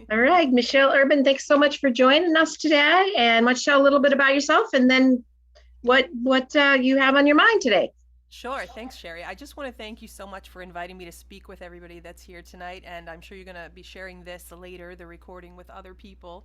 All right, Michele Urban, thanks so much for joining us today. And why don't you tell a little bit about yourself and then what you have on your mind today? Sure. Thanks, Sherry. I just want to thank you so much for inviting me to speak with everybody that's here tonight. And I'm sure you're going to be sharing this later, the recording with other people.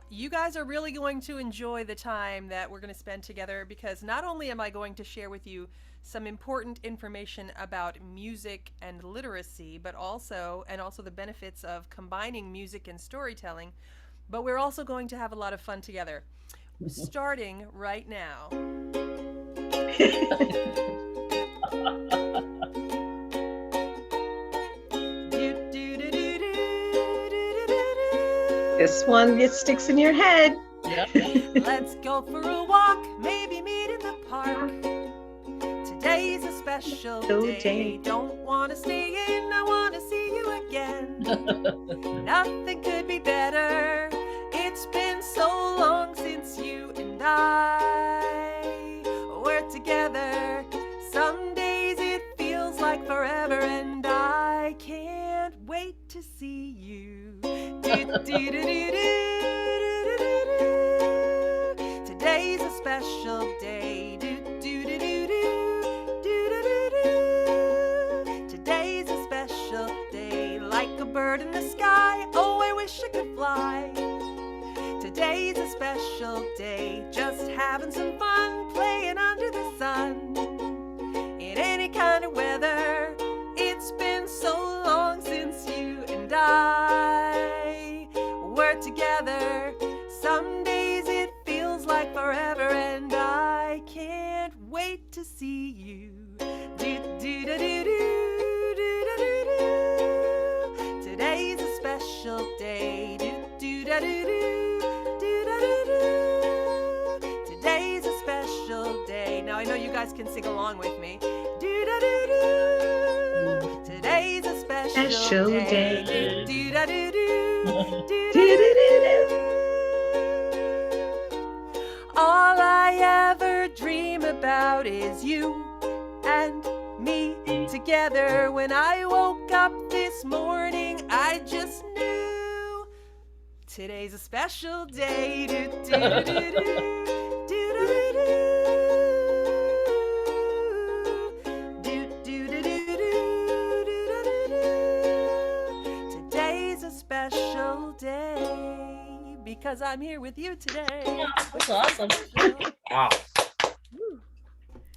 You guys are really going to enjoy the time that we're going to spend together because not only am I going to share with you some important information about music and literacy, but also the benefits of combining music and storytelling, but we're also going to have a lot of fun together. Starting right now. This one it sticks in your head. Yep. Let's go for a walk, maybe meet in the park. Today's a special day. Don't wanna stay in, I wanna see you again. Nothing could be better. It's been so long since you and I were together. Some days it feels like forever, and I can't wait to see you. Today's a special day. Today's a special day, like a bird in the sky. Oh, I wish I could fly. Today's a special day, just having some fun, playing under the sun. In any kind of weather, it's been so long since you and I were together. Some days it feels like forever, and I can't wait to see you. Today's a special day. Today's a special day. Now I know you guys can sing along with me. Today's a special day. All I ever dream about is you and me together. When I woke up this morning, I just knew today's a special day. Today's a special day because I'm here with you today. That's awesome. Wow.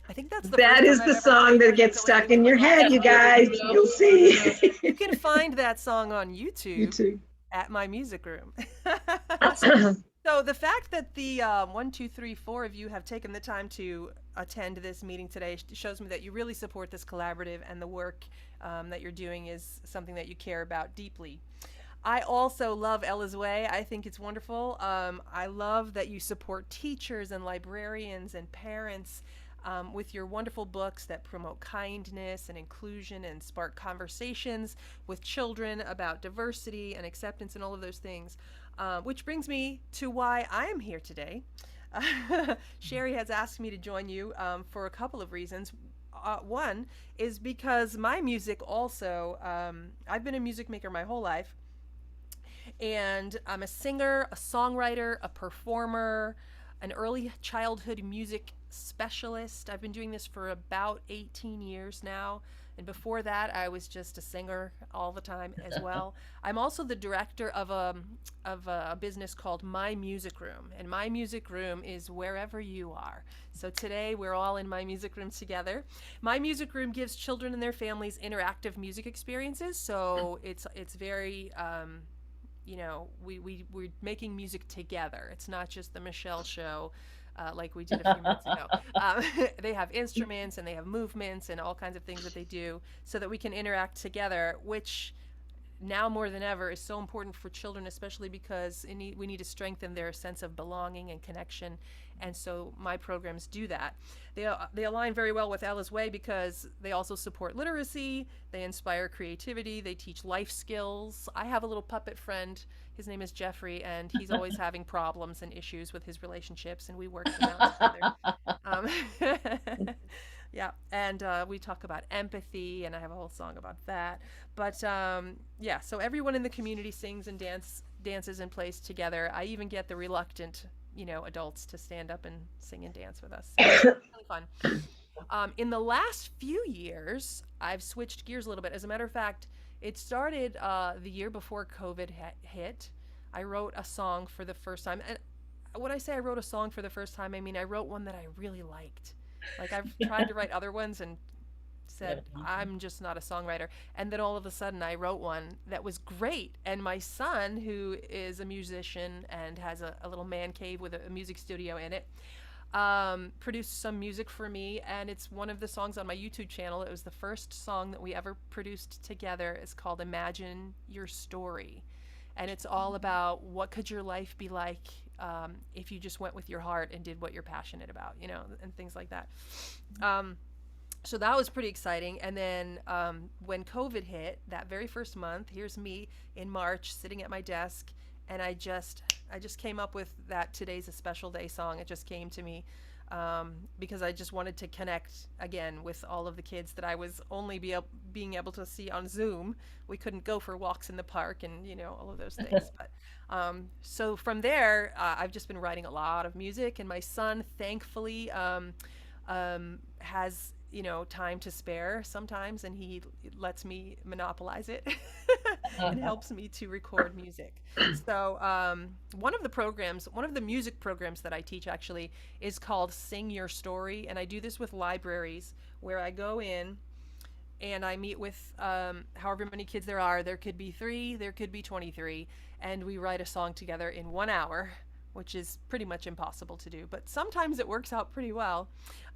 I think that's the That first is time the I've ever song that gets stuck in your head, you guys. You'll see. You can find that song on You YouTube too. at my music room. Awesome. So the fact that the one, two, three, four of you have taken the time to attend this meeting today shows me that you really support this collaborative, and the work that you're doing is something that you care about deeply. I also love Ella's Way. I think it's wonderful. I love that you support teachers and librarians and parents with your wonderful books that promote kindness and inclusion and spark conversations with children about diversity and acceptance and all of those things. Which brings me to why I am here today. Sherry has asked me to join you for a couple of reasons. One is because my music also, I've been a music maker my whole life, and I'm a singer, a songwriter, a performer, an early childhood music specialist. I've been doing this for about 18 years now. And before that, I was just a singer all the time as well. I'm also the director of a business called My Music Room. And My Music Room is wherever you are. So today, we're all in My Music Room together. My Music Room gives children and their families interactive music experiences. So it's very we're making music together. It's not just the Michelle show like we did a few minutes ago. They have instruments and they have movements and all kinds of things that they do so that we can interact together, which now more than ever is so important for children, especially because we need to strengthen their sense of belonging and connection. And so my programs do that. They align very well with Ella's Way because they also support literacy, they inspire creativity, they teach life skills. I have a little puppet friend. His name is Jeffrey, and he's always having problems and issues with his relationships, and we work them out together. Um, Yeah, and we talk about empathy, and I have a whole song about that. But yeah, so everyone in the community sings and dances and plays together. I even get the reluctant, adults to stand up and sing and dance with us. So it's really fun. In the last few years, I've switched gears a little bit. As a matter of fact, it started the year before COVID hit. I wrote a song for the first time. And when I say I wrote a song for the first time, I mean I wrote one that I really liked. Like I've tried to write other ones and said I'm just not a songwriter. And then all of a sudden I wrote one that was great. And my son, who is a musician and has a little man cave with a music studio in it, produced some music for me, and it's one of the songs on my YouTube channel. It was the first song that we ever produced together. It's called Imagine Your Story, and it's all about what could your life be like if you just went with your heart and did what you're passionate about, and things like that. So that was pretty exciting. And then when COVID hit, that very first month, here's me in March sitting at my desk, and I just came up with that Today's a Special Day song. It just came to me because I just wanted to connect again with all of the kids that I was only being able to see on Zoom. We couldn't go for walks in the park and all of those things. But so from there, I've just been writing a lot of music, and my son thankfully has time to spare sometimes, and he lets me monopolize it and helps me to record music. So one of the music programs that I teach actually is called Sing Your Story, and I do this with libraries where I go in and I meet with however many kids there are. There could be 3, there could be 23, and we write a song together in 1 hour, which is pretty much impossible to do, but sometimes it works out pretty well.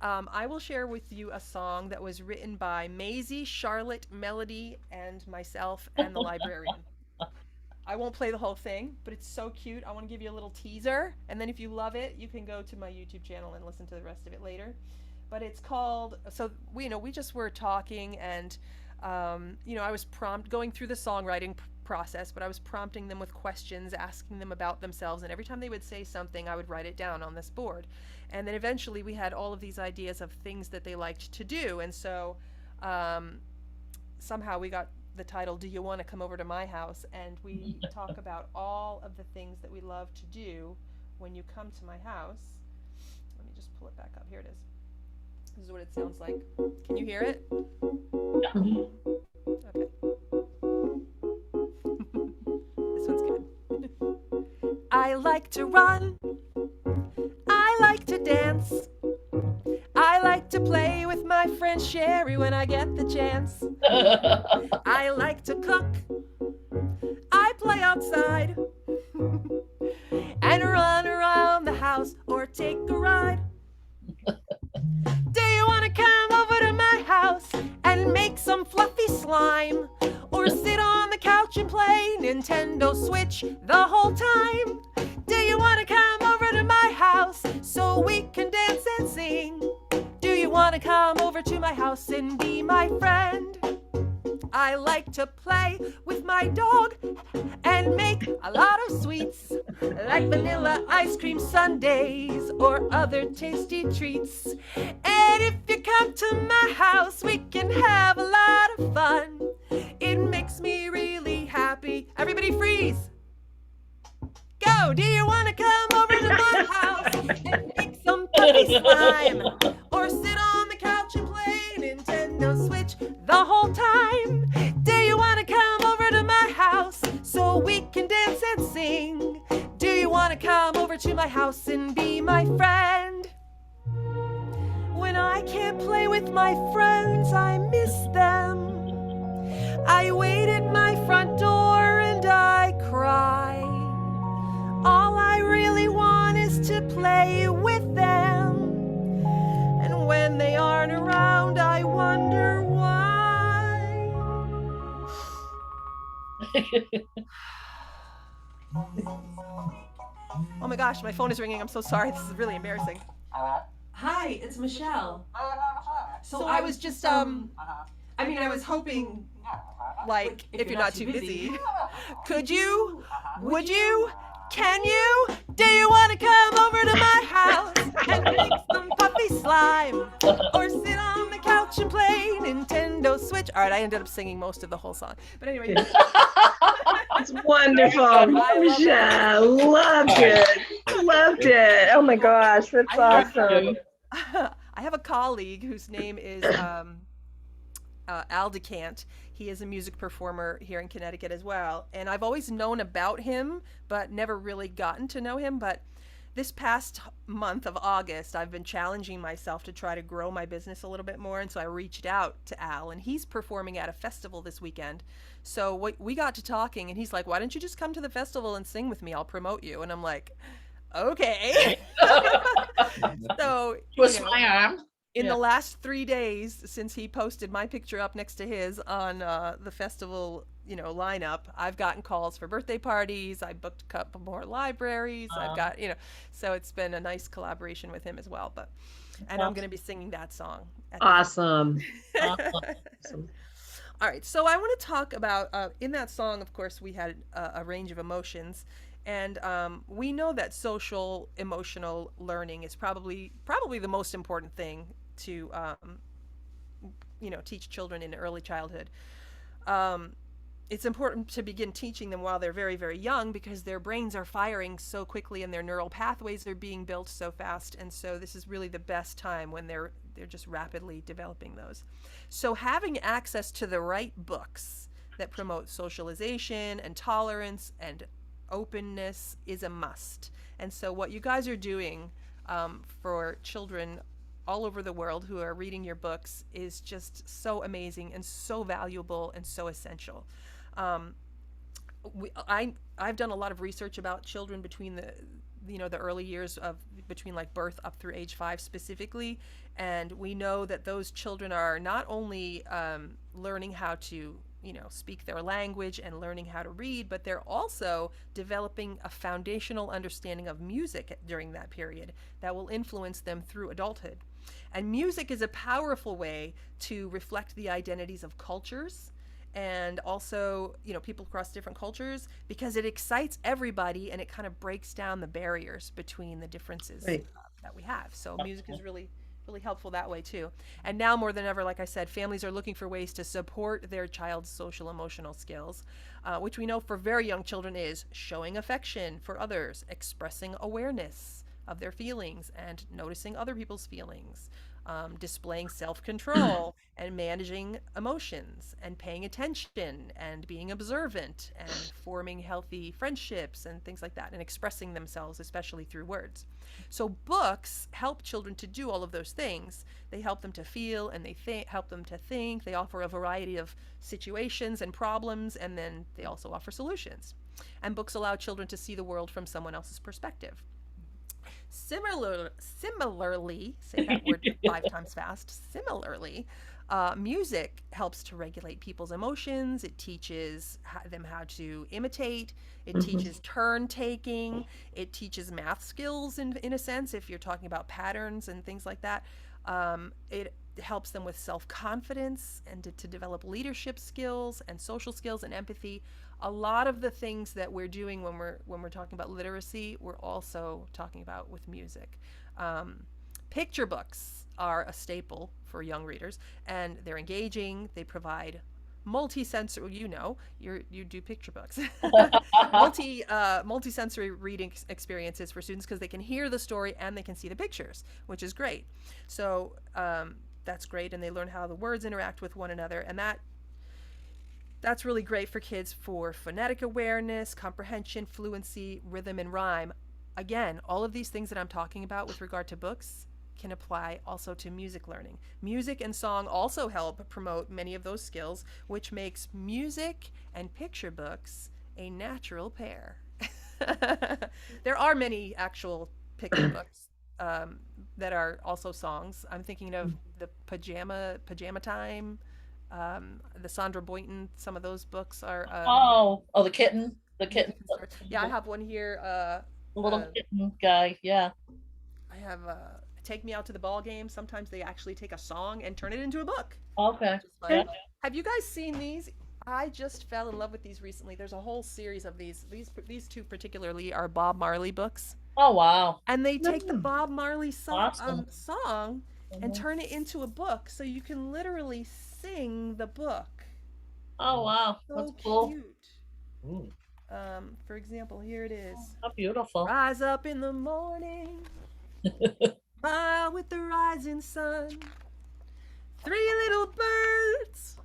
I will share with you a song that was written by Maisie, Charlotte, Melody, and myself, and the librarian. I won't play the whole thing, but it's so cute. I want to give you a little teaser, and then if you love it, you can go to my YouTube channel and listen to the rest of it later. But it's called, so we just were talking, and I was going through the songwriting process, but I was prompting them with questions, asking them about themselves, and every time they would say something, I would write it down on this board. And then eventually we had all of these ideas of things that they liked to do, and so somehow we got the title, Do You Want to Come Over to My House? And we talk about all of the things that we love to do when you come to my house. Let me just pull it back up. Here it is. This is what it sounds like. Can you hear it? Okay. This one's good. I like to run. I like to dance. I like to play with my friend Sherry when I get the chance. I like to cook. I play outside and run around the house or take a ride. Do you want to come over to my house and make some fluffy slime? Or sit on the couch and play Nintendo Switch the whole time? Do you want to come over to my house so we can dance and sing? Do you want to come over to my house and be my friend? I like to play with my dog and make a lot of sweets, like vanilla ice cream sundaes or other tasty treats. And if you come to my house, we can have a lot of fun. It makes me really happy. Everybody freeze. Go! Do you want to come over to my house and make some puppy slime? Or sit on the couch and play Nintendo Switch the whole time? Do you want to come over to my house so we can dance and sing? Do you want to come over to my house and be my friend? When I can't play with my friends, I miss them. I wait at my front door and I cry. All I really want is to play with them. And when they aren't around, I wonder why. Oh my gosh, my phone is ringing. I'm so sorry. This is really embarrassing. Hi, it's Michelle. So I was just, I was hoping, like, if you're not too busy, could you, would you, can you, do you want to come over to my house and make some puppy slime? Or sit on the watch and play Nintendo Switch. All right, I ended up singing most of the whole song. But anyway, It's wonderful. Michelle, loved it. Loved it. Oh my gosh, that's awesome. I have a colleague whose name is Al DeCant. He is a music performer here in Connecticut as well. And I've always known about him, but never really gotten to know him. But this past month of August, I've been challenging myself to try to grow my business a little bit more. And so I reached out to Al, and he's performing at a festival this weekend. So we got to talking, and he's like, why don't you just come to the festival and sing with me? I'll promote you. And I'm like, okay. So, Twist my arm. in the last 3 days since he posted my picture up next to his on the festival, lineup, I've gotten calls for birthday parties. I booked a couple more libraries. I've got, so it's been a nice collaboration with him as well. And I'm going to be singing that song. Awesome. All right. So I want to talk about, in that song, of course, we had a range of emotions. And we know that social emotional learning is probably the most important thing to teach children in early childhood. It's important to begin teaching them while they're very, very young, because their brains are firing so quickly and their neural pathways are being built so fast. And so this is really the best time when they're just rapidly developing those. So having access to the right books that promote socialization and tolerance and openness is a must. And so what you guys are doing for children all over the world who are reading your books is just so amazing and so valuable and so essential. I've done a lot of research about children between the early years of between like birth up through age 5 specifically, and we know that those children are not only learning how to speak their language and learning how to read, but they're also developing a foundational understanding of music during that period that will influence them through adulthood. And music is a powerful way to reflect the identities of cultures and also, people across different cultures, because it excites everybody and it kind of breaks down the barriers between the differences that we have. So music is really helpful that way too. And now more than ever, like I said, families are looking for ways to support their child's social emotional skills, which we know for very young children is showing affection for others, expressing awareness of their feelings and noticing other people's feelings, displaying self-control and managing emotions and paying attention and being observant and forming healthy friendships and things like that, and expressing themselves, especially through words. So books help children to do all of those things. They help them to feel, and they help them to think. They offer a variety of situations and problems, and then they also offer solutions. And books allow children to see the world from someone else's perspective. Similarly, say that word 5 times fast. Similarly, music helps to regulate people's emotions. It teaches them how to imitate. It teaches turn taking. It teaches math skills in a sense, if you're talking about patterns and things like that. It helps them with self-confidence and to develop leadership skills and social skills and empathy. A lot of the things that we're doing when we're talking about literacy, we're also talking about with music. Picture books are a staple for young readers, and they're engaging. They provide multi-sensory, you do picture books, multi-sensory reading experiences for students, because they can hear the story and they can see the pictures, which is great. So that's great, and they learn how the words interact with one another, and that's really great for kids for phonetic awareness, comprehension, fluency, rhythm, and rhyme. Again, all of these things that I'm talking about with regard to books can apply also to music learning. Music and song also help promote many of those skills, which makes music and picture books a natural pair. There are many actual picture books that are also songs. I'm thinking of the Pajama Time, the Sandra Boynton. Some of those books are The kitten. Yeah, I have one here. The little kitten guy. Yeah. I have Take Me Out to the Ball Game. Sometimes they actually take a song and turn it into a book. Okay. Have you guys seen these? I just fell in love with these recently. There's a whole series of these. These two particularly are Bob Marley books. Oh wow. And they take the Bob Marley song and turn it into a book so you can literally sing the book. Oh, wow. That's So cool. cute. Mm. For example, here it is. How beautiful. Rise up in the morning, smile with the rising sun. 3 little birds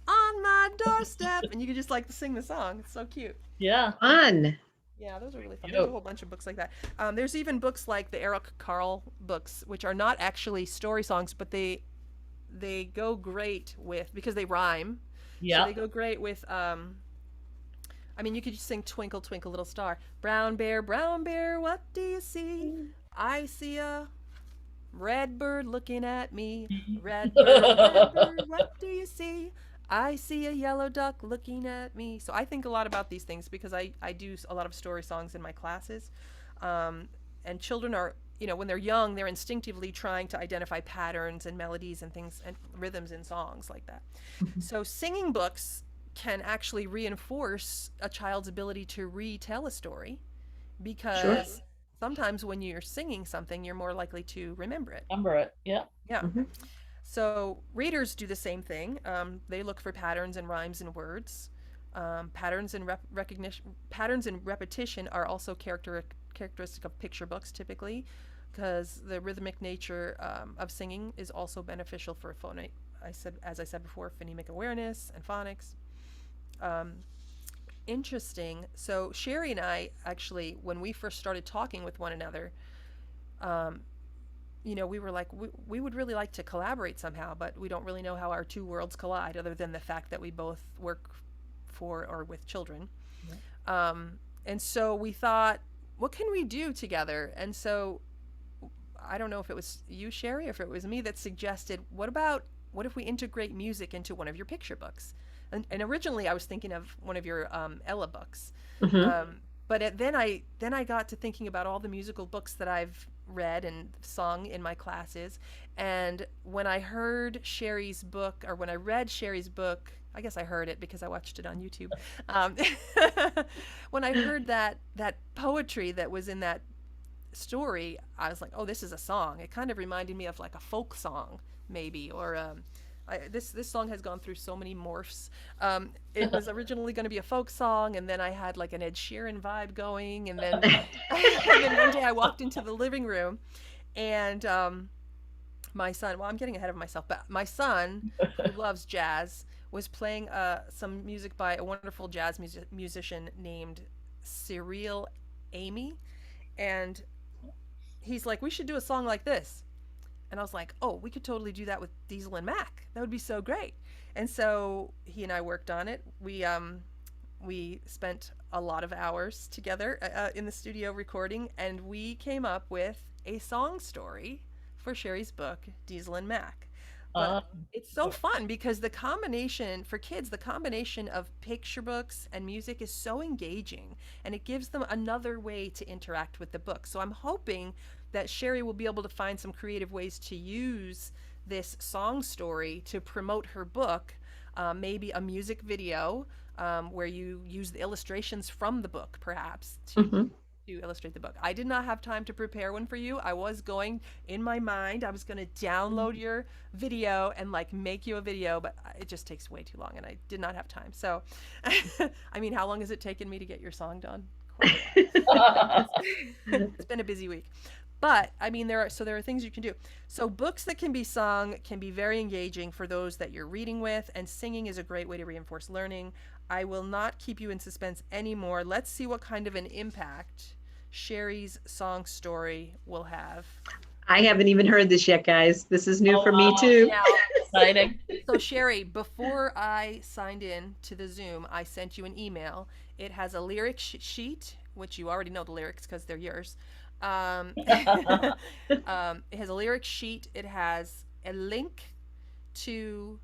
on my doorstep, and you can just like sing the song. It's so cute. Yeah. Fun. Yeah, those are really fun. Cute. There's a whole bunch of books like that. There's even books like the Eric Carle books, which are not actually story songs, but they go great with, because they rhyme. Yeah. So they go great with I mean, you could just sing Twinkle Twinkle Little Star. Brown bear, what do you see? I see a red bird looking at me. Red bird, what do you see? I see a yellow duck looking at me. So I think a lot about these things because I do a lot of story songs in my classes. And children are, when they're young, they're instinctively trying to identify patterns and melodies and things and rhythms in songs like that. So singing books can actually reinforce a child's ability to retell a story because sometimes when you're singing something, you're more likely to remember it. Remember it. Yeah. Yeah. So readers do the same thing. They look for patterns and rhymes in words. Patterns and repetition are also characteristic of picture books typically, because the rhythmic nature of singing is also beneficial for as I said before, phonemic awareness and phonics. Interesting. So Sherry and I actually, when we first started talking with one another, we were like, we would really like to collaborate somehow, but we don't really know how our two worlds collide, other than the fact that we both work for or with children. Yeah. And so we thought, what can we do together? And so I don't know if it was you, Sherry, or if it was me that suggested, what if we integrate music into one of your picture books? And originally I was thinking of one of your Ella books. But then I got to thinking about all the musical books that I've read and sung in my classes. And when I heard Sherry's book, or when I read Sherry's book, I guess I heard it because I watched it on YouTube. When I heard that poetry that was in that story, I was like, oh, this is a song. It kind of reminded me of like a folk song, maybe, or this song has gone through so many morphs. It was originally going to be a folk song, and then I had like an Ed Sheeran vibe going, and then and then one day I walked into the living room, and my son, well, I'm getting ahead of myself, but my son, who loves jazz, was playing some music by a wonderful jazz musician named Cyril Amy, and he's like, we should do a song like this. And I was like, oh, we could totally do that with Diesel and Mac. That would be so great. And so he and I worked on it. We spent a lot of hours together in the studio recording, and we came up with a song story for Sherry's book, Diesel and Mac. But it's so fun because the combination for kids, the combination of picture books and music is so engaging, and it gives them another way to interact with the book. So I'm hoping that Sherry will be able to find some creative ways to use this song story to promote her book, maybe a music video where you use the illustrations from the book, perhaps, to illustrate the book. I did not have time to prepare one for you. I was going, in my mind, I was going to download your video and like make you a video, but it just takes way too long and I did not have time. So, I mean, how long has it taken me to get your song done? It's been a busy week. But I mean, there are things you can do. So books that can be sung can be very engaging for those that you're reading with, and singing is a great way to reinforce learning. I will not keep you in suspense anymore. Let's see what kind of an impact Sherry's song story will have. I haven't even heard this yet, guys. This is new for me too. Now, Exciting. So Sherry, before I signed in to the Zoom, I sent you an email. It has a lyric sheet, which you already know the lyrics because they're yours. It has a lyric sheet. It has a link to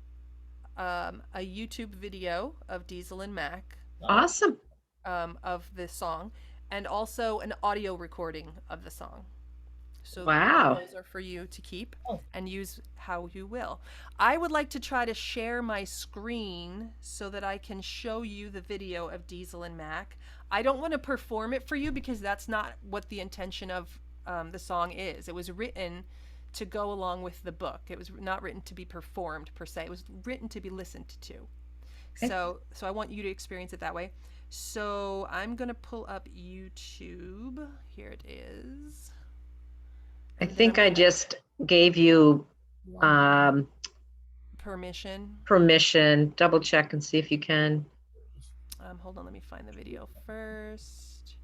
a YouTube video of Diesel and Mac. Awesome. Of the song, and also an audio recording of the song. So wow. Those are for you to keep and use how you will. I would like to try to share my screen so that I can show you the video of Diesel and Mac. I don't want to perform it for you because that's not what the intention of the song is. It was written to go along with the book. It was not written to be performed per se. It was written to be listened to. Okay. So I want you to experience it that way. So I'm going to pull up YouTube. Here it is. I think I just gave you Permission. permission. Double check and see if you can. Hold on, let me find the video first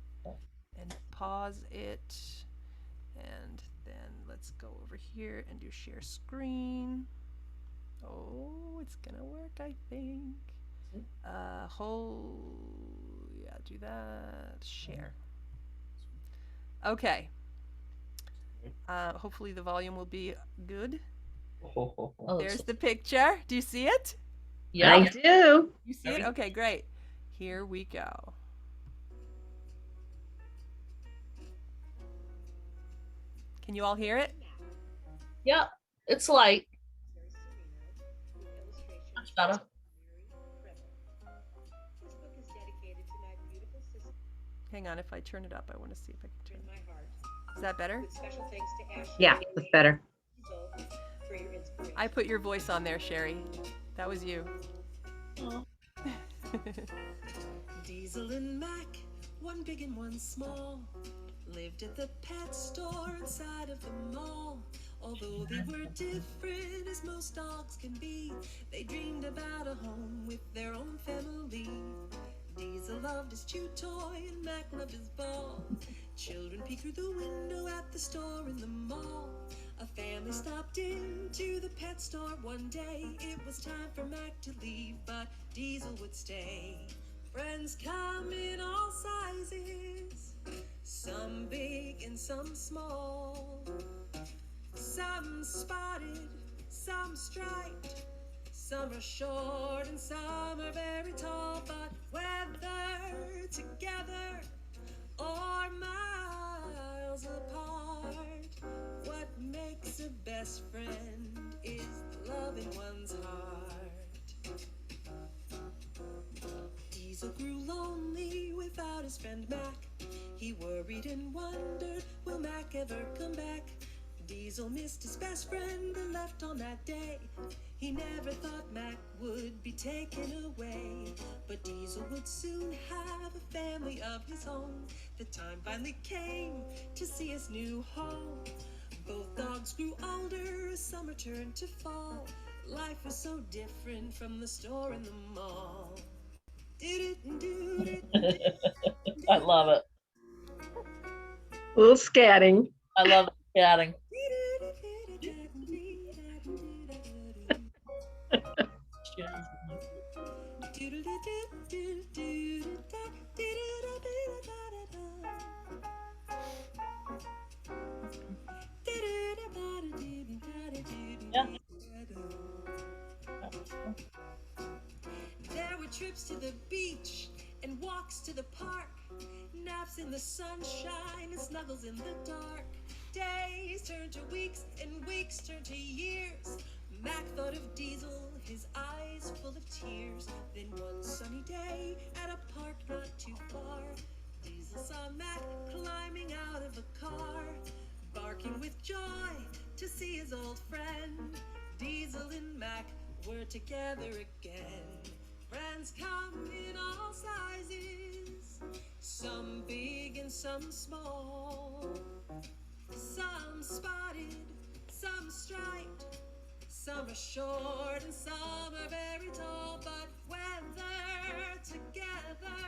and pause it. And then let's go over here and do share screen. Oh, it's gonna work, I think. Yeah, do that. Share. Okay. Hopefully the volume will be good. Oh, There's the picture. Do you see it? yeah. I do. You see it? Okay, great. Here we go. Can you all hear it? Yep. It's light. Much better. Hang on, if I turn it up, I want to see if I can turn it up. Is that better? Yeah, that's better. I put your voice on there, Sherry. That was you. Oh. Diesel and Mac, one big and one small, lived at the pet store inside of the mall. Although they were different as most dogs can be, they dreamed about a home with their own family. Diesel loved his chew toy and Mac loved his ball. Children peeked through the window at the store in the mall. A family stopped into the pet store one day. It was time for Mac to leave, but Diesel would stay. Friends come in all sizes, some big and some small. Some spotted, some striped, some are short and some are very tall. But whether together or miles apart, what makes a best friend is the love in one's heart. Diesel grew lonely without his friend Mac. He worried and wondered, will Mac ever come back? Diesel missed his best friend and left on that day. He never thought Mac would be taken away, but Diesel would soon have a family of his own. The time finally came to see his new home. Both dogs grew older as summer turned to fall. Life was so different from the store in the mall. I love it. A little scatting. I love chatting. Yeah. There were trips to the beach and walks to the park, naps in the sunshine and snuggles in the dark. Days turned to weeks and weeks turned to years. Mac thought of Diesel, his eyes full of tears. Then one sunny day at a park not too far, Diesel saw Mac climbing out of a car, barking with joy to see his old friend. Diesel and Mac were together again. Friends come in all sizes, some big and some small. Some spotted, some striped, some are short and some are very tall. But whether together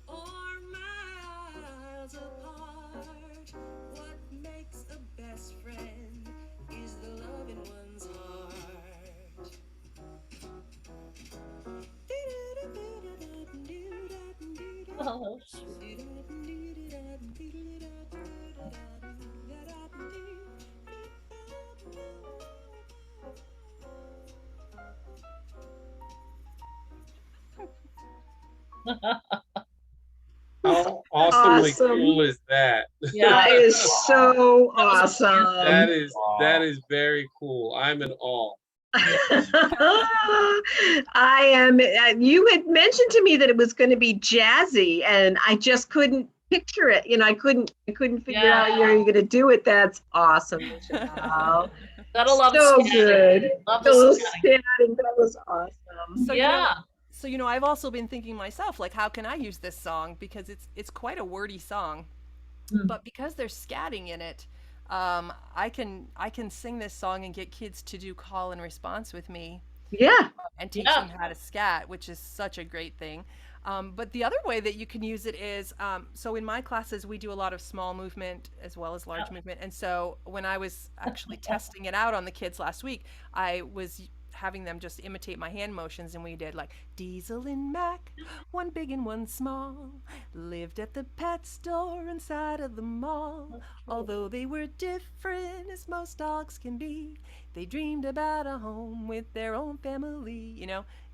or miles apart, what makes a best friend is the love in one's heart. Oh, How awesomely Awesome. cool is that? yeah. That is so awesome. That is very cool. I'm in awe. I am. You had mentioned to me that it was going to be jazzy, and I just couldn't picture it. I couldn't figure out Yeah. how you're gonna do it. That's awesome, Michelle. Gotta love So scatting. good. Love The the little scatting. scatting, that was awesome. So Yeah. I've also been thinking myself, like, how can I use this song, because it's quite a wordy song, Mm. but because there's scatting in it, I can sing this song and get kids to do call and response with me Yeah. and teach Yeah. them how to scat, which is such a great thing. But the other way that you can use it is, so in my classes we do a lot of small movement as well as large movement, and so when I was actually testing it out on the kids last week, I was having them just imitate my hand motions, and we did like Diesel and Mac, one big and one small, lived at the pet store inside of the mall. Although they were different as most dogs can be, they dreamed about a home with their own family.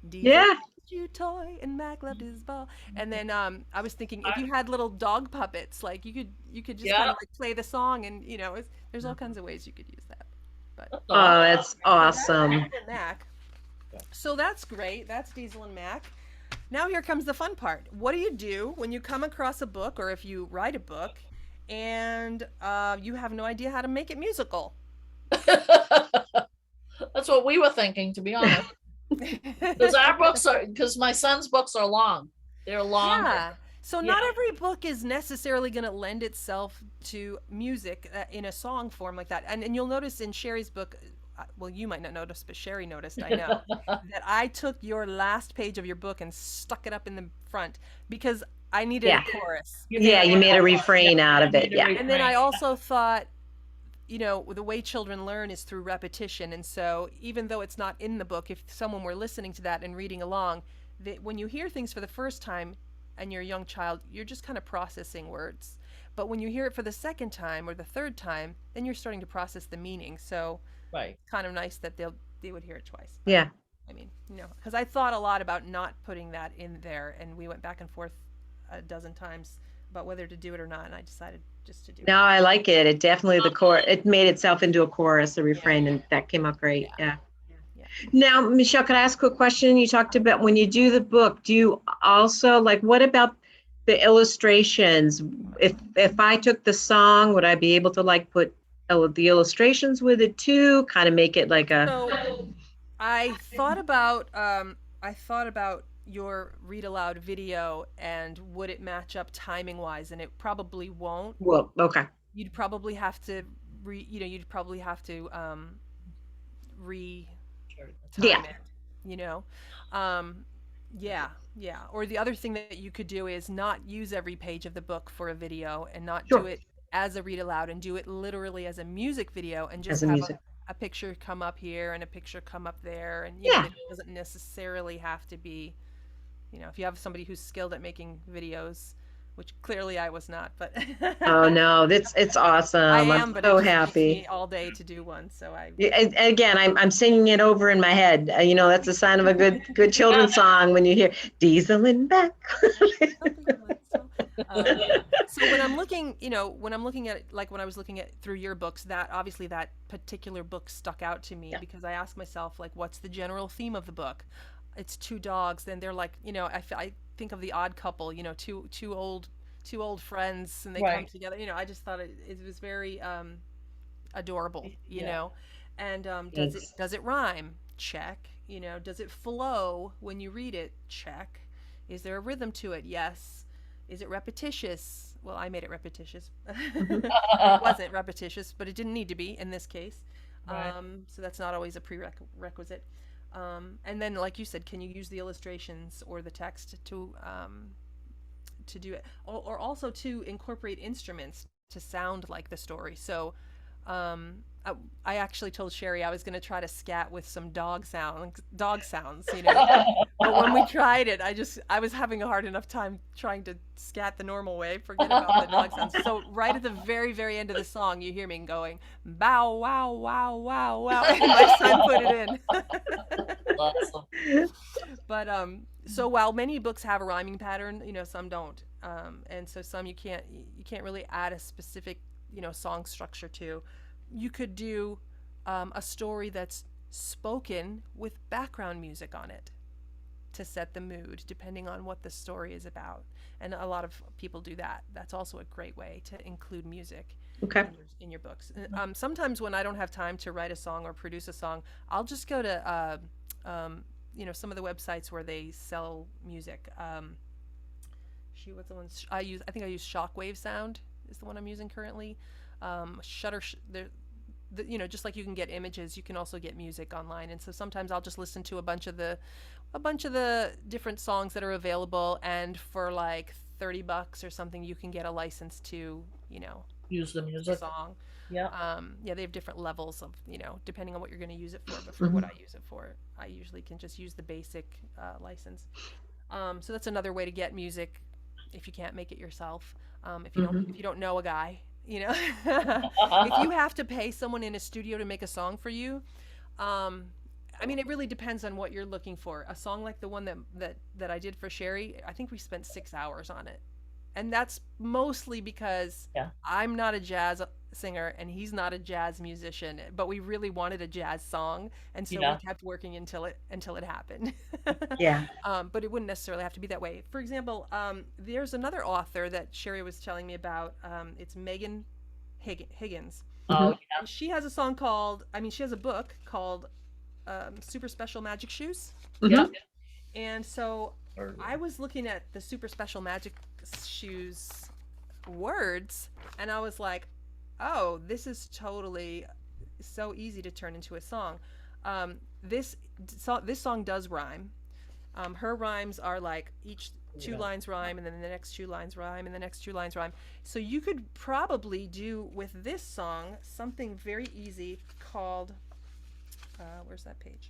Diesel Yeah. you toy and Mac loved his ball. And then I was thinking, if you had little dog puppets, like you could just kind Yeah. of like play the song, and there's all kinds of ways you could use that. But That's Oh, awesome. that's awesome. Diesel and Mac. So that's great. That's Diesel and Mac. Now here comes the fun part. What do you do when you come across a book, or if you write a book, and you have no idea how to make it musical? That's what we were thinking, to be honest. Because my son's books are long. They're longer. Yeah. So not every book is necessarily going to lend itself to music in a song form like that. And you'll notice in Sherry's book, well, you might not notice, but Sherry noticed, I know, that I took your last page of your book and stuck it up in the front because I needed Yeah. a chorus. Yeah, you made a refrain out of it. Yeah. And then I also thought, the way children learn is through repetition. And so even though it's not in the book, if someone were listening to that and reading along, when you hear things for the first time and you're a young child, you're just kind of processing words. But when you hear it for the second time or the third time, then you're starting to process the meaning. So Right. it's kind of nice that they would hear it twice. But, Yeah. I mean, because I thought a lot about not putting that in there, and we went back and forth a dozen times about whether to do it or not, and I decided just to do No, it. I like it. It definitely it made itself into a chorus, a refrain, and that came out great. Yeah. Yeah. Now, Michelle, could I ask a question? You talked about when you do the book, do you also what about the illustrations? If I took the song, would I be able to put the illustrations with it too? Kind of make it like a. So I thought about your read aloud video and would it match up timing wise, and it probably won't. Well, okay. You'd probably have to you'd probably have to re time Yeah. it. Yeah, yeah. Or the other thing that you could do is not use every page of the book for a video, and not do Sure. it as a read aloud, and do it literally as a music video, and just As a have music. a picture come up here and a picture come up there, and Yeah. it doesn't necessarily have to be, if you have somebody who's skilled at making videos, which clearly I was not, but Oh no, it's awesome. I am, I'm but so it just takes happy. me all day to do one, so I Yeah, and again, I'm singing it over in my head. That's a sign of a good children's song when you hear Diesel and Beck. So when I'm looking, at it, like when I was looking at through your books, that obviously that particular book stuck out to me because I asked myself, like, what's the general theme of the book? It's two dogs, and they're like, I think of The Odd Couple, two old friends, and they come Right. together. I just thought it was very adorable, Yeah. And Thanks. does it rhyme? Check. Does it flow when you read it? Check. Is there a rhythm to it? Yes. Is it repetitious? Well, I made it repetitious. It wasn't repetitious, but it didn't need to be in this case. Right. So that's not always a prerequisite. And then, like you said, can you use the illustrations or the text to do it, or also to incorporate instruments to sound like the story? So I actually told Sherry I was going to try to scat with some dog sounds, but when we tried it, I was having a hard enough time trying to scat the normal way. Forget about the dog sounds. So right at the very, very end of the song, you hear me going, bow, wow, wow, wow, wow. And my son put it in. Awesome. But so while many books have a rhyming pattern, some don't, and so some you can't really add a specific song structure to. You could do a story that's spoken with background music on it. to set the mood depending on what the story is about. And a lot of people do that. That's also a great way to include music Okay. in your books. Sometimes when I don't have time to write a song or produce a song, I'll just go to some of the websites where they sell music. What's the one I use? I think I use Shockwave Sound is the one I'm using currently. Just like you can get images, you can also get music online. And so sometimes I'll just listen to a bunch of the different songs that are available, and for like $30 or something, you can get a license to, Use the music. song. Yeah. They have different levels of, depending on what you're going to use it for. But for what I use it for, I usually can just use the basic license. So that's another way to get music if you can't make it yourself. If you don't know a guy, if you have to pay someone in a studio to make a song for you, it really depends on what you're looking for. A song like the one that I did for Sherry, I think we spent 6 hours on it. And that's mostly because I'm not a jazz singer and he's not a jazz musician, but we really wanted a jazz song, and so we kept working until it happened. Yeah. But it wouldn't necessarily have to be that way. For example, there's another author that Sherry was telling me about. It's Megan Higgins. Oh, yeah. And she has a book called Super Special Magic Shoes. Yeah. And so I was looking at the Super Special Magic Shoes words, and I was like, oh, this is totally so easy to turn into a song. This song does rhyme. Her rhymes are like each two lines rhyme, and then the next two lines rhyme, and the next two lines rhyme. So you could probably do with this song something very easy called, where's that page?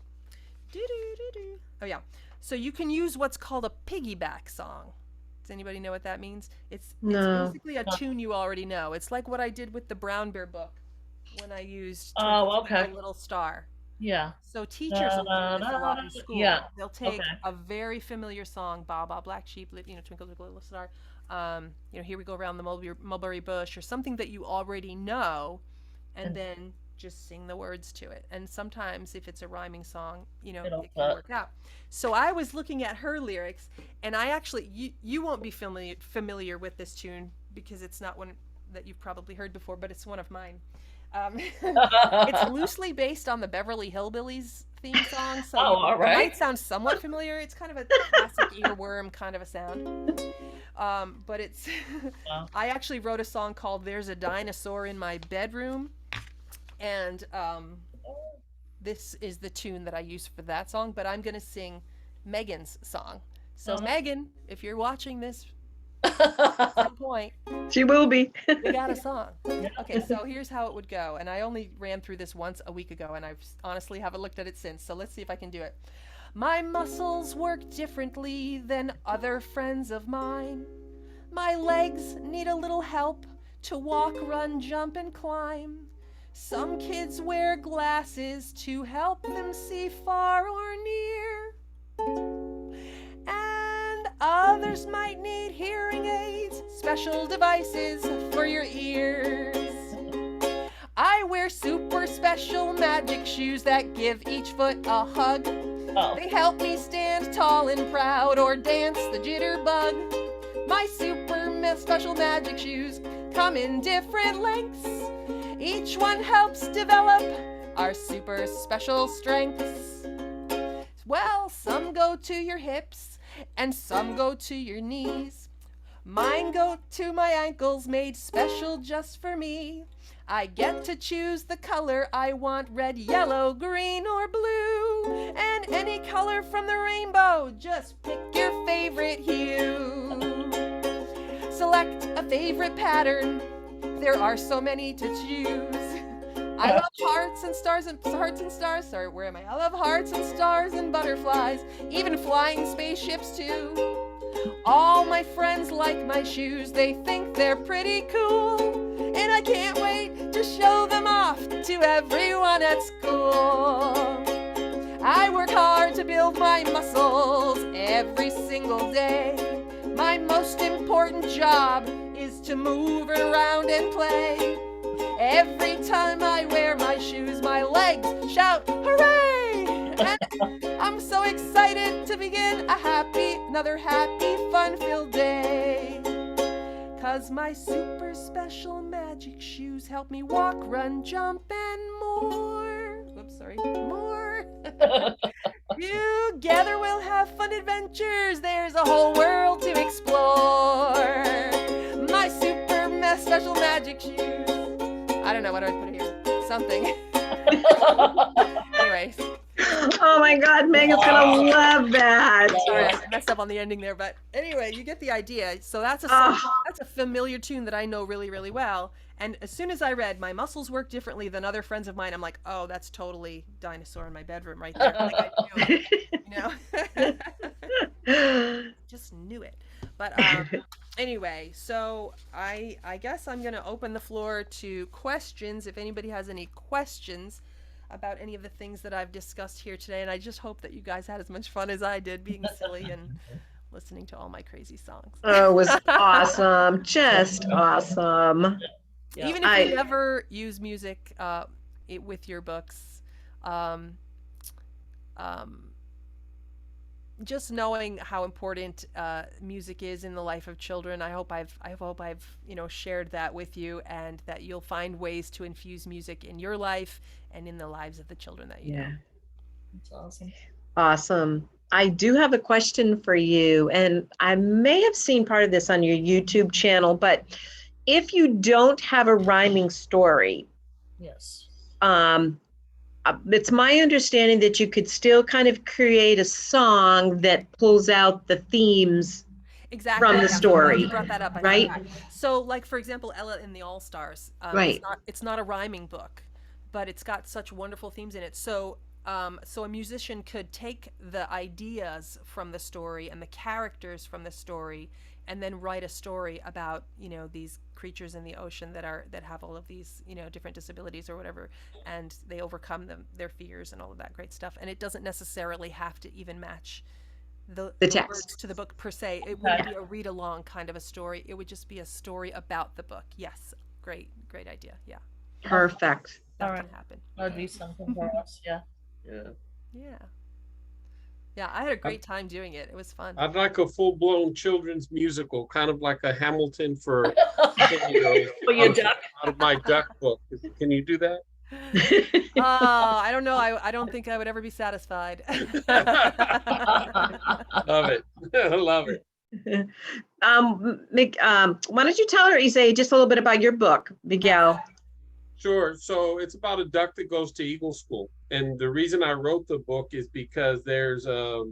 Oh yeah. So you can use what's called a piggyback song. Does anybody know what that means? It's basically a tune you already know. It's like what I did with the Brown Bear book when I used Little Star. Yeah. So teachers will do this a lot in school. Yeah. They'll take a very familiar song, Baa Baa Black Sheep, Twinkle Twinkle Little Star, Here We Go Around the Mulberry Bush, or something that you already know, and then just sing the words to it. And sometimes if it's a rhyming song, it can work out. So I was looking at her lyrics, and I actually, you won't be familiar with this tune because it's not one that you've probably heard before, but it's one of mine. It's loosely based on the Beverly Hillbillies theme song, so all right. It might sound somewhat familiar. It's kind of a classic earworm kind of a sound. But it's, I actually wrote a song called There's a Dinosaur in My Bedroom. And this is the tune that I use for that song, but I'm going to sing Megan's song. So Megan, if you're watching this at some point, She will be. we got a song. Okay, so here's how it would go. And I only ran through this once a week ago, and I honestly haven't looked at it since. So let's see if I can do it. My muscles work differently than other friends of mine. My legs need a little help to walk, run, jump, and climb. Some kids wear glasses to help them see far or near. And others might need hearing aids, special devices for your ears. I wear super special magic shoes that give each foot a hug. They help me stand tall and proud or dance the jitterbug. My super special magic shoes come in different lengths. Each one helps develop our super special strengths. Well, some go to your hips and some go to your knees. Mine go to my ankles, made special just for me. I get to choose the color I want, red, yellow, green, or blue. And any color from the rainbow, just pick your favorite hue. Select a favorite pattern. There are so many to choose. I love hearts and stars. Sorry, where am I? I love hearts and stars and butterflies, even flying spaceships too. All my friends like my shoes. They think they're pretty cool, and I can't wait to show them off to everyone at school. I work hard to build my muscles every single day. My most important job is to move around and play. Every time I wear my shoes, my legs shout, hooray! And I'm so excited to begin another happy, fun-filled day. 'Cause my super special magic shoes help me walk, run, jump, and more. Whoops, sorry. More. Together we'll have fun adventures. There's a whole world to explore. My super special magic shoes. I don't know what do I put here. Something. Anyways. Oh my God, Megan's gonna love that. Sorry, I messed up on the ending there, but anyway, you get the idea. So that's a song, that's a familiar tune that I know really, really well. And as soon as I read "My muscles work differently than other friends of mine," I'm like, oh, that's totally Dinosaur in my bedroom right there. Like I knew it, you know. Just knew it. But anyway, so I guess I'm gonna open the floor to questions. If anybody has any questions about any of the things that I've discussed here today, and I just hope that you guys had as much fun as I did being silly and listening to all my crazy songs. Oh, it was awesome. Just awesome. Yeah. Even if you never use music with your books, just knowing how important music is in the life of children, I hope I've shared that with you, and that you'll find ways to infuse music in your life and in the lives of the children that you know. That's awesome. Awesome. I do have a question for you, and I may have seen part of this on your YouTube channel, but if you don't have a rhyming story, Yes. It's my understanding that you could still kind of create a song that pulls out the themes Exactly. from the story. You brought that up, right? So, like for example, Ella in the All Stars. Right. It's not a rhyming book, but it's got such wonderful themes in it. So, so a musician could take the ideas from the story and the characters from the story, and then write a story about these creatures in the ocean that have all of these different disabilities or whatever, and they overcome their fears and all of that great stuff. And it doesn't necessarily have to even match the text words to the book per se. It wouldn't be a read along kind of a story. It would just be a story about the book. Yes, great idea. Yeah, Perfect. that can happen. That'd be something for us. Yeah. Yeah, I had a great time doing it. It was fun. I'd like a full-blown children's musical, kind of like a Hamilton for 10-year-olds. For your duck. Out of my duck book. Can you do that? I don't know. I don't think I would ever be satisfied. Love it. I love it. Why don't you tell her, Isay, just a little bit about your book, Miguel? Sure. So it's about a duck that goes to Eagle School. And the reason I wrote the book is because there's, I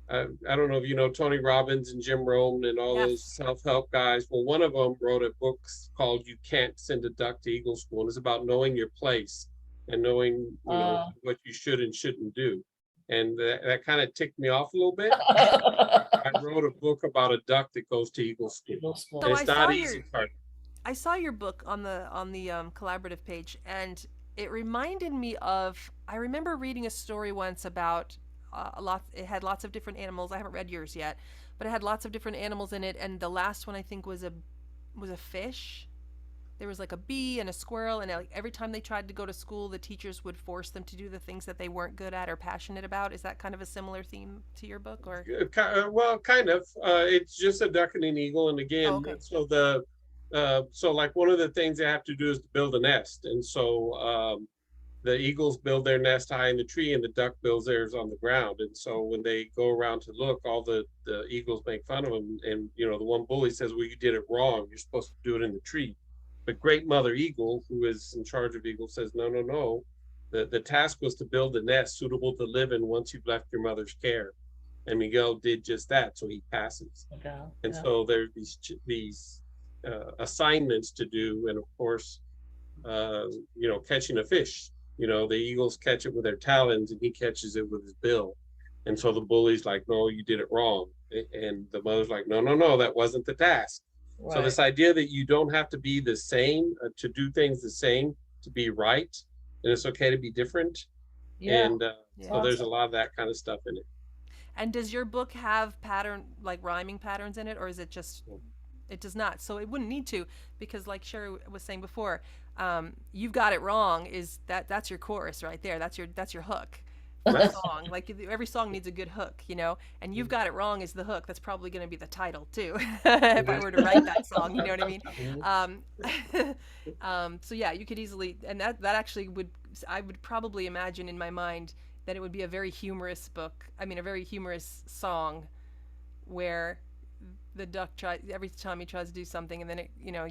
don't know if you know Tony Robbins and Jim Rohn and all those self-help guys. Well, one of them wrote a book called You Can't Send a Duck to Eagle School. And it's about knowing your place and knowing what you should and shouldn't do. And that kind of ticked me off a little bit. I wrote a book about a duck that goes to Eagle School. So it's not easy. I saw your book on the collaborative page, and it reminded me of, I remember reading a story once about it had lots of different animals. I haven't read yours yet, but it had lots of different animals in it, and the last one I think was a fish. There was like a bee and a squirrel, and like every time they tried to go to school, the teachers would force them to do the things that they weren't good at or passionate about. Is that kind of a similar theme to your book, or? Well, kind of. It's just a duck and an eagle, and again, so like one of the things they have to do is to build a nest, and so the eagles build their nest high in the tree, and the duck builds theirs on the ground. And so when they go around to look, all the eagles make fun of them, and the one bully says, "Well, you did it wrong. You're supposed to do it in the tree." But Great Mother Eagle, who is in charge of eagles, says, "No. The task was to build a nest suitable to live in once you've left your mother's care." And Miguel did just that, so he passes. Okay. And so there's these assignments to do, and of course, catching a fish. The eagles catch it with their talons, and he catches it with his bill. And so the bully's like, "No, you did it wrong." And the mother's like, "No, that wasn't the task." Right. So this idea that you don't have to be the same, to do things the same, to be right, and it's okay to be different. Yeah. And so there's a lot of that kind of stuff in it. And does your book have rhyming patterns in it, or is it just? It does not. So it wouldn't need to, because like Sherry was saying before, "You've got it wrong" that's your chorus right there. That's your hook the song. Like every song needs a good hook, you know, and You've Got It Wrong is the hook. That's probably going to be the title too, if I were to write that song, you know what I mean? So yeah, you could easily, and that actually would, I would probably imagine in my mind that it would be a very humorous book. I mean, a very humorous song, where the duck tries every time he tries to do something, and then it, you know,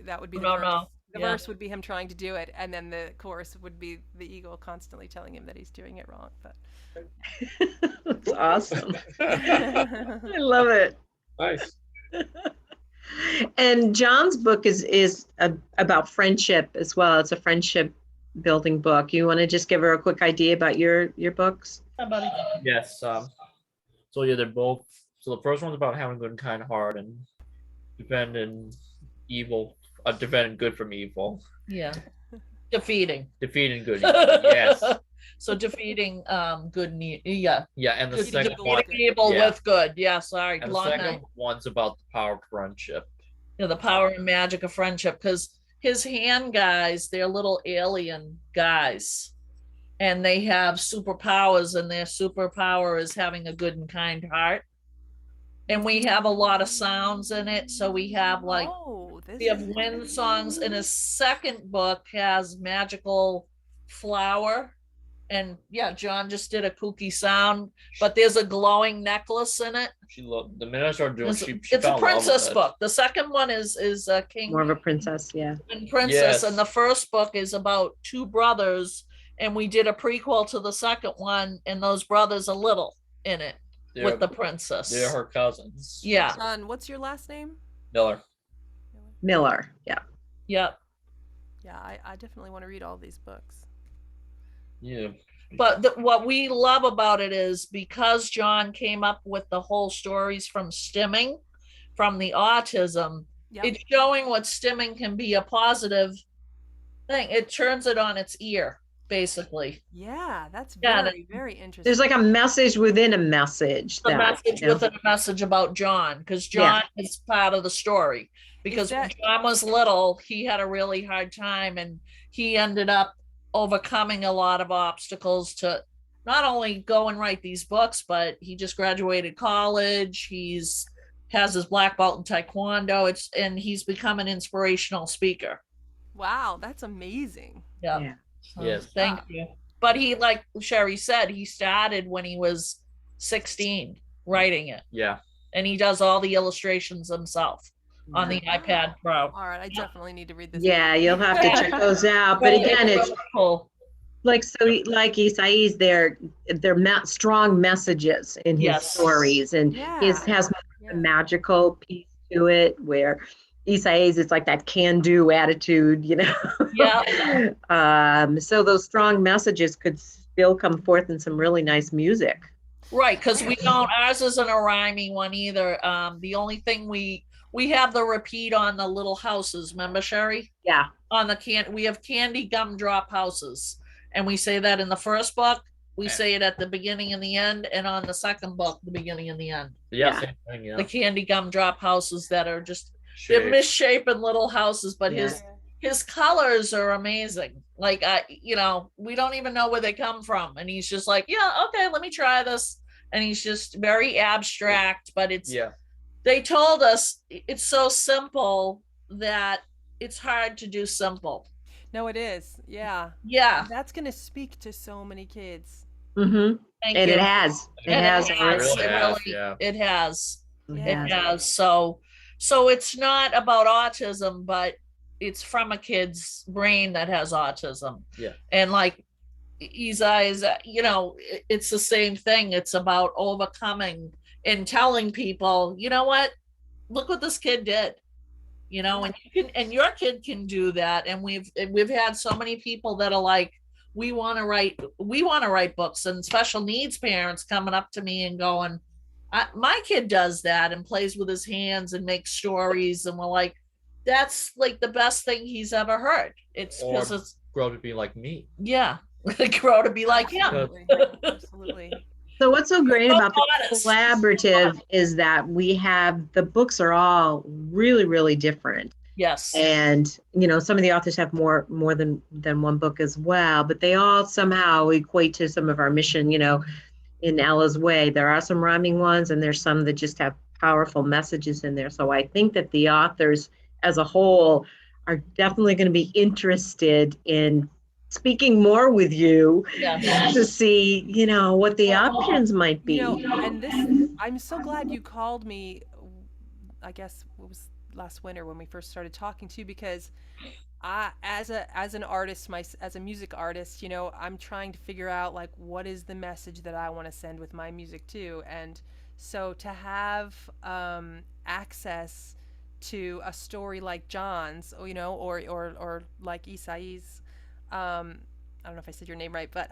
that would be the verse. No. The verse would be him trying to do it, and then the chorus would be the eagle constantly telling him that he's doing it wrong. But That's awesome. I love it. Nice. And John's book is about friendship as well. It's a friendship building book. You want to just give her a quick idea about your books? How about it? Yes. So yeah, they're both. So the first one's about having a good and kind heart and defending evil, defending good from evil. Yeah. Defeating good. Yes. So defeating good yeah. Yeah, and the Good, second defeating one. evil Yeah. with good. Yeah, sorry. And the Long second night. one's about the power of friendship. Yeah, the power and magic of friendship, because his hand guys, they're little alien guys, and they have superpowers, and their superpower is having a good and kind heart. And we have a lot of sounds in it, so we have like we have wind songs. And his second book has magical flower, and yeah, John just did a kooky sound, but there's a glowing necklace in it. She loved the minute I started doing. She It's fell a in love with princess it. book. The second one is a king. More of a princess, yeah. And princess, Yes. and the first book is about two brothers, and we did a prequel to the second one, and those brothers are little in it with the princess. They're her cousins. Yeah. John, what's your last name? Miller. Miller, yeah. Yep. Yeah, I definitely want to read all these books. Yeah. But what we love about it is because John came up with the whole stories from stimming, from the autism, Yep. it's showing what stimming can be a positive thing. It turns it on its ear, basically. Yeah, that's Yeah, very interesting. There's like a message within a message. The message within a message about John, because John is part of the story. Because when John was little, he had a really hard time, and he ended up overcoming a lot of obstacles to not only go and write these books, but he just graduated college. Has his black belt in taekwondo. And he's become an inspirational speaker. Wow, that's amazing. Yeah. Yes. Thank you. But he, like Sherry said, he started when he was 16 writing it. Yeah. And he does all the illustrations himself on the iPad Pro. All right, I definitely need to read this. Yeah, you'll have to check those out. But again, it's cool. like like Isai's, they're strong messages in his stories, and his has a magical piece to it, where Isai's it's like that can-do attitude, you know. Yeah. So those strong messages could still come forth in some really nice music. Right, because ours isn't a rhyming one either. The only thing we have the repeat on the little houses, remember, Sherry? Yeah. On the we have candy gumdrop houses, and we say that in the first book. We say it at the beginning and the end, and on the second book, the beginning and the end. Yeah. Same thing, yeah. The candy gumdrop houses that are just they're misshapen little houses, but his colors are amazing. Like we don't even know where they come from, and he's just like, yeah, okay, let me try this, and he's just very abstract, but it's They told us it's so simple that it's hard to do simple. No, it is. Yeah. Yeah. That's going to speak to so many kids. Mm-hmm. And it has. It has. It has. So it's not about autism, but it's from a kid's brain that has autism. Yeah. And like Isai's, it's the same thing. It's about overcoming and telling people, you know what, look what this kid did, and you can, and your kid can do that. And we've had so many people that are like, we want to write books, and special needs parents coming up to me and going, my kid does that and plays with his hands and makes stories, and we're like, that's like the best thing he's ever heard. It's because it's grow to be like me. Yeah. Grow to be like him. Absolutely. So what's so great about the collaborative is that the books are all really, really different. Yes. And, some of the authors have more than one book as well, but they all somehow equate to some of our mission, in Ella's Way. There are some rhyming ones, and there's some that just have powerful messages in there. So I think that the authors as a whole are definitely going to be interested in speaking more with you to see, what the options might be. And I'm so glad you called me. I guess it was last winter when we first started talking too, because as an artist, as a music artist, I'm trying to figure out like what is the message that I want to send with my music too. And so to have access to a story like John's, or like Isai's, I don't know if I said your name right, but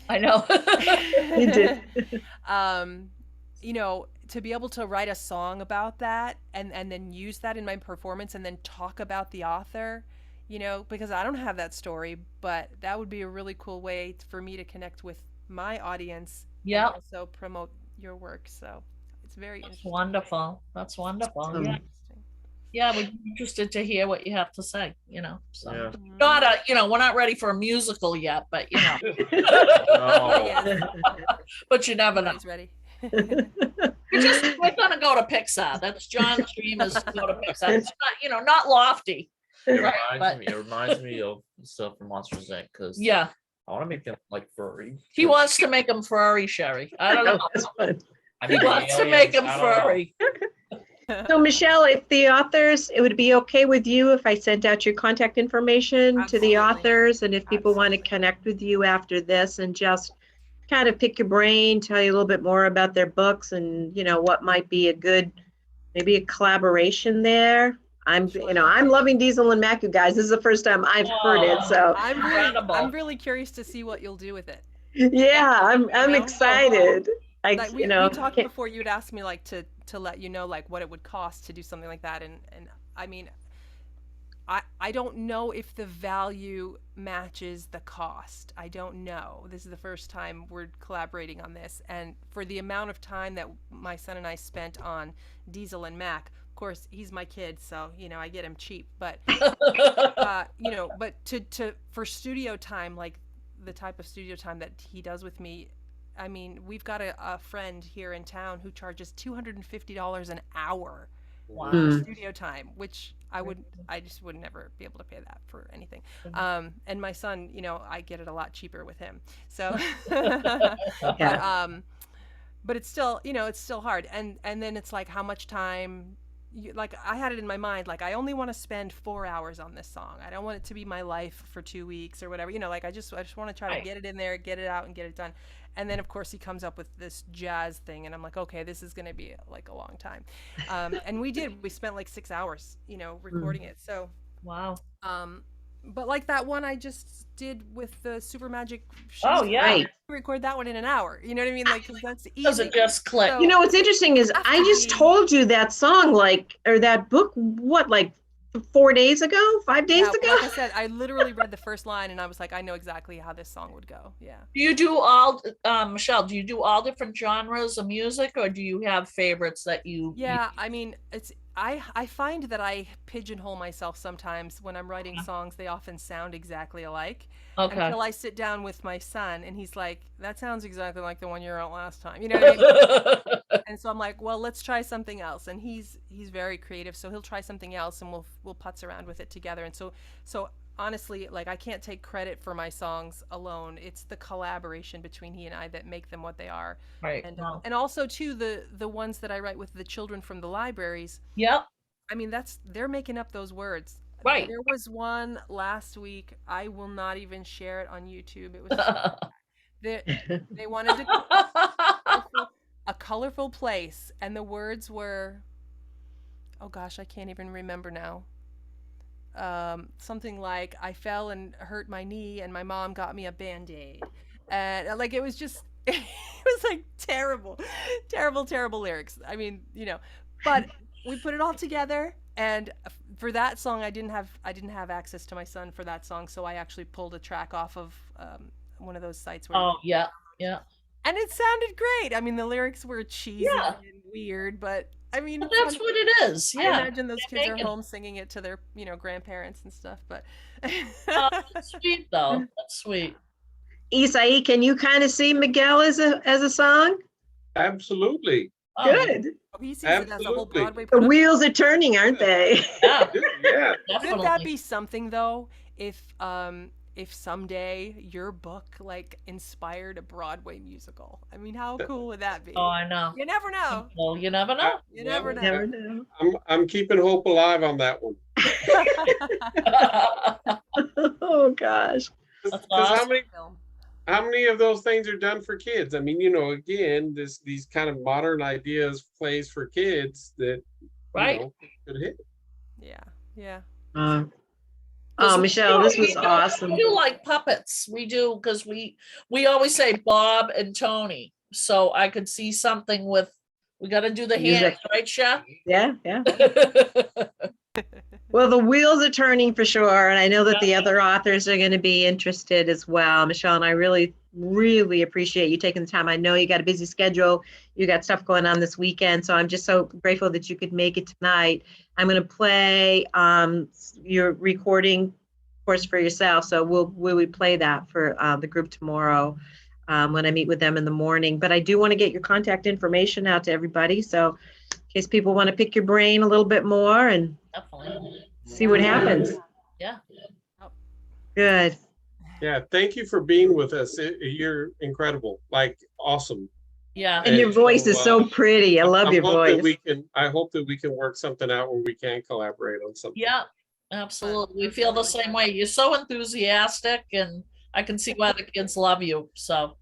I know. You did. To be able to write a song about that and then use that in my performance and then talk about the author, because I don't have that story, but that would be a really cool way for me to connect with my audience. Yeah. And also promote your work. So it's very interesting. Wonderful. That's wonderful. Yeah. Yeah, we're interested to hear what you have to say, so not we're not ready for a musical yet, but but you never know. Ready. We're gonna go to Pixar. That's John's dream, is to go to Pixar. It's not, not lofty. Right? It reminds me of stuff from Monsters Inc. Because I want to make them like furry. He wants to make them furry, Sherry. I don't know. He wants to make them furry. So Michele, if the authors, it would be okay with you if I sent out your contact information to the authors, and if people want to connect with you after this and just kind of pick your brain, tell you a little bit more about their books and what might be maybe a collaboration there. I'm loving Diesel and Mac, you guys. This is the first time I've heard it, so I'm really curious to see what you'll do with it. Yeah, I'm excited. We talked before. You'd asked me like to let you know like what it would cost to do something like that, and I mean, I don't know if the value matches the cost. I don't know. This is the first time we're collaborating on this, and for the amount of time that my son and I spent on Diesel and Mac, of course he's my kid, so I get him cheap, but but for studio time, like the type of studio time that he does with me, I mean, we've got a friend here in town who charges $250 an hour for studio time, which I just would never be able to pay that for anything. And my son, I get it a lot cheaper with him. So, but it's still, it's still hard. And then it's like, how much time? Like I had it in my mind, like I only want to spend 4 hours on this song. I don't want it to be my life for 2 weeks or whatever. Like I just want to try to get it in there, get it out, and get it done. And then of course he comes up with this jazz thing, and I'm like, okay, this is going to be like a long time. And we spent like 6 hours, recording it. So wow. But like that one I just did with the Super Magic. Right. Record that one in an hour. You know what I mean? Like, cause that's easy. Doesn't just click. So, what's interesting is I just told you that song, or that book, like 4 days ago, 5 days ago? Like I said, I literally read the first line and I was like, I know exactly how this song would go. Yeah. Do you do all, Michele, do you do all different genres of music, or do you have favorites that you... Yeah, I mean, I find that I pigeonhole myself sometimes when I'm writing songs. They often sound exactly alike. Okay. Until I sit down with my son and he's like, that sounds exactly like the one you wrote last time. You know what I mean? And so I'm like, well, let's try something else. And he's very creative, so he'll try something else and we'll putz around with it together. And so honestly, like I can't take credit for my songs alone. It's the collaboration between he and I that make them what they are. Right. And also too, the ones that I write with the children from the libraries. Yep. I mean, they're making up those words. Right. There was one last week. I will not even share it on YouTube. It was they wanted a colorful place, and the words were, oh gosh, I can't even remember now. Something like, I fell and hurt my knee and my mom got me a Band-Aid. And like, it was just, it was like terrible lyrics. I mean, but we put it all together. And for that song, I didn't have access to my son for that song. So I actually pulled a track off of one of those sites. Where yeah. And it sounded great. I mean, the lyrics were cheesy and weird, but I mean, But it's that's kind what it is. I Yeah. imagine those They kids are make it. home singing it to their, grandparents and stuff, but That's sweet though. That's sweet. Isai, can you kind of see Miguel as a song? Absolutely. Oh, yeah. Good. he sees it as a whole Absolutely. Broadway The production. wheels are turning, aren't they? Yeah, Yeah. Wouldn't that definitely. be something though, if someday your book like inspired a Broadway musical? I mean, how cool would that be? Oh, I know. You never know. Well, you never know. You never know. Never know. I'm keeping hope alive on that one. Oh gosh. That's Because awesome. how many of those things are done for kids? I mean, again, these kind of modern ideas plays for kids that Right. could hit. Yeah. Michelle, this was awesome. We do like puppets. We do, because we always say Bob and Tony. So I could see something with, we got to do the Music. hands, right, Chef? Yeah. Well, the wheels are turning for sure. And I know that the other authors are going to be interested as well. Michelle and I really, really appreciate you taking the time. I know you got a busy schedule. You got stuff going on this weekend. So I'm just so grateful that you could make it tonight. I'm going to play your recording, of course, for yourself. So we'll play that for the group tomorrow when I meet with them in the morning. But I do want to get your contact information out to everybody. So in case people want to pick your brain a little bit more and Definitely. see what happens. Yeah. Good. Yeah. Thank you for being with us. You're incredible. Like awesome. Yeah. And your voice is so pretty. I love your voice. I hope that we can work something out where we can collaborate on something. Yeah, absolutely. We feel the same way. You're so enthusiastic, and I can see why the kids love you. So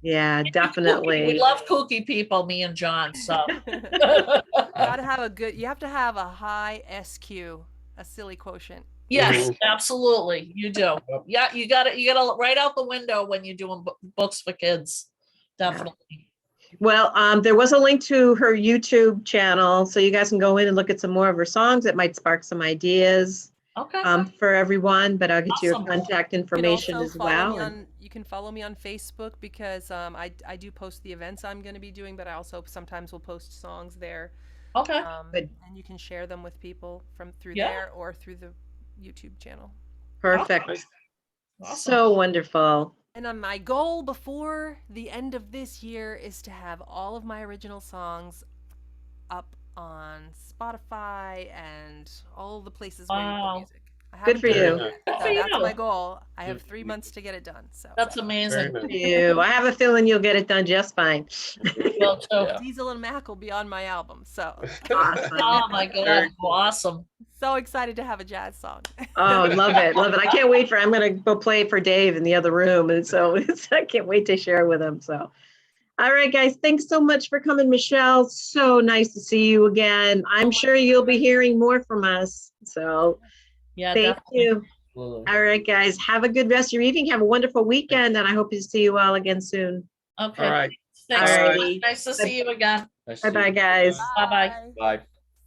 Yeah, we definitely. love kooky people, me and John. So You have to have a high SQ, a silly quotient. yes, absolutely, you do. Yeah, you got to right out the window when you're doing books for kids. Definitely. Well, there was a link to her YouTube channel, so you guys can go in and look at some more of her songs. It might spark some ideas Okay. for everyone, but I'll get you your Awesome. contact information as well. You can follow me on Facebook because I do post the events I'm going to be doing, but I also sometimes will post songs there. Okay. Good. And you can share them with people through Yeah. there or through the YouTube channel. Perfect. Awesome. So wonderful. And my goal before the end of this year is to have all of my original songs up on Spotify and all the places where you put music. Good for you. That's my goal. I have 3 months to get it done. So that's amazing. I have a feeling you'll get it done just fine. Well, so Diesel and Mac will be on my album. So Awesome. oh my God, awesome. So excited to have a jazz song. Oh, love it. I can't wait I'm going to go play for Dave in the other room. And so I can't wait to share with him. So, all right, guys, thanks so much for coming, Michelle. So nice to see you again. I'm sure you'll be hearing more from us. So yeah, thank you. Absolutely. All right, guys, have a good rest of your evening. Have a wonderful weekend. And I hope to see you all again soon. Okay. All right. Thanks. Alrighty. Nice to see you again. Nice to see Bye-bye, you. guys. Bye-bye. Bye.